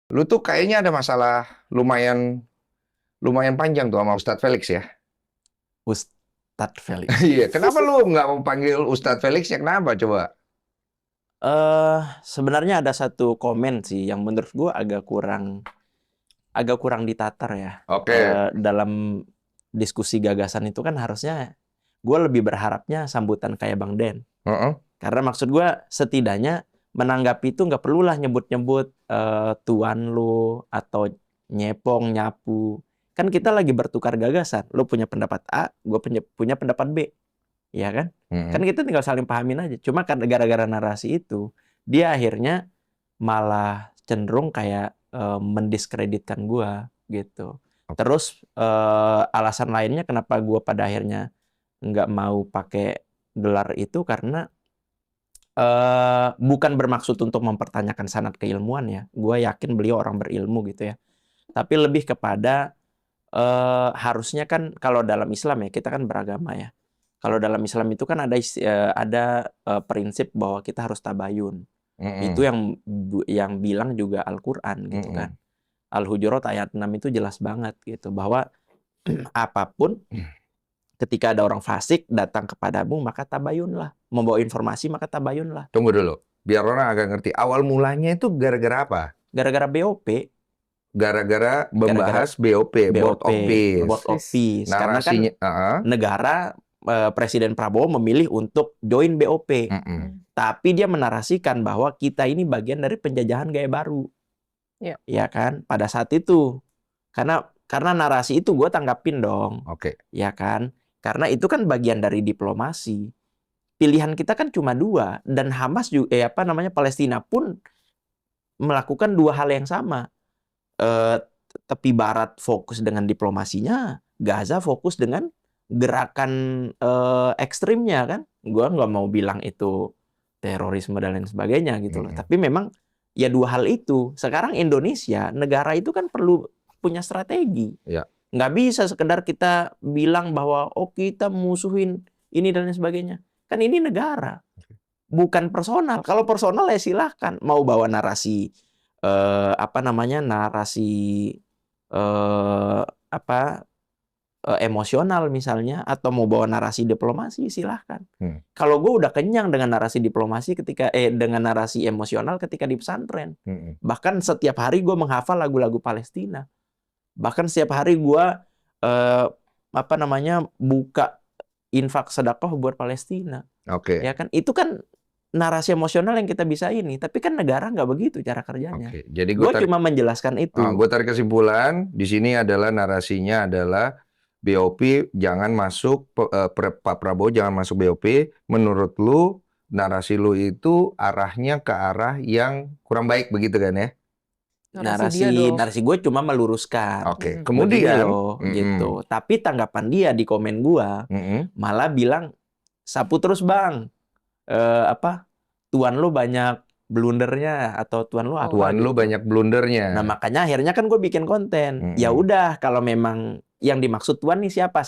Lu tuh kayaknya ada masalah lumayan lumayan panjang tuh sama Ustadz Felix ya? Ustadz Felix. Iya, kenapa lu nggak mau panggil Ustadz Felix ya? Kenapa coba? Sebenarnya ada satu komen sih yang menurut gua agak kurang ditatar ya. Oke. Dalam diskusi gagasan itu kan harusnya gua lebih berharapnya sambutan kayak Bang Den. Heeh. Karena maksud gua setidaknya menanggapi itu nggak perlulah nyebut-nyebut tuan lu atau nyepong, nyapu. Kan kita lagi bertukar gagasan. Lu punya pendapat A, gua punya pendapat B. Ya kan? Kan Mm-mm. kita tinggal saling pahamin aja. Cuma karena gara-gara narasi itu, dia akhirnya malah cenderung kayak mendiskreditkan gua gitu. Terus alasan lainnya kenapa gua pada akhirnya nggak mau pakai gelar itu karena bukan bermaksud untuk mempertanyakan sanad keilmuan ya. Gua yakin beliau orang berilmu gitu ya. Tapi lebih kepada harusnya kan kalau dalam Islam ya, kita kan beragama ya. Kalau dalam Islam itu kan ada prinsip bahwa kita harus tabayun. Itu Mm-mm. yang bilang juga Al-Qur'an gitu kan. Mm-mm. Al-Hujurat ayat 6 itu jelas banget gitu bahwa apapun ketika ada orang fasik datang kepadamu maka tabayunlah. Membawa informasi maka tabayunlah. Tunggu dulu, biar orang agak ngerti. Awal mulanya itu gara-gara apa? Gara-gara BOP, Gara-gara gara-gara membahas BOP, Board BOP, of Board of Peace. Peace. Karena kan Narasinya, negara Presiden Prabowo memilih untuk join BOP. mm-mm. Tapi dia menarasikan bahwa kita ini bagian dari penjajahan gaya baru. Ya. Ya kan? Pada saat itu. Karena narasi itu gue tanggapin dong. Oke. Ya kan? Karena itu kan bagian dari diplomasi. Pilihan kita kan cuma dua. Dan Hamas juga, Palestina pun melakukan dua hal yang sama. Tepi Barat fokus dengan diplomasinya, Gaza fokus dengan gerakan ekstrimnya kan. Gua nggak mau bilang itu terorisme dan lain sebagainya gitu loh. Mm-mm. Tapi memang ya dua hal itu. Sekarang Indonesia, negara itu kan perlu punya strategi. Ya. Nggak bisa sekedar kita bilang bahwa oh kita musuhin ini dan lain sebagainya. Kan ini negara, bukan personal. Kalau personal ya silahkan. Mau bawa narasi narasi eh, apa emosional misalnya atau mau bawa narasi diplomasi silahkan. Kalau gue udah kenyang dengan narasi diplomasi dengan narasi emosional ketika di pesantren. Mm-mm. Bahkan setiap hari gue menghafal lagu-lagu Palestina. Bahkan setiap hari gue buka infak sedekah buat Palestina. Oke. Ya kan itu kan narasi emosional yang kita bisa ini, tapi kan negara nggak begitu cara kerjanya. Oke. Jadi Gue cuma menjelaskan itu. gue tarik kesimpulan di sini adalah narasinya adalah BOP jangan masuk, Pak Prabowo jangan masuk BOP. Menurut lu narasi lu itu arahnya ke arah yang kurang baik begitu kan ya? Narasi dia dong. Narasi gue cuma meluruskan. Oke. Begini Kemudian, loh, gitu. Tapi tanggapan dia di komen gue malah bilang sapu terus bang. Tuan lu banyak blundernya atau tuan lu apa Tuan lu gitu. banyak blundernya. Nah makanya akhirnya kan gue bikin konten. Ya udah kalau memang yang dimaksud tuan nih siapa?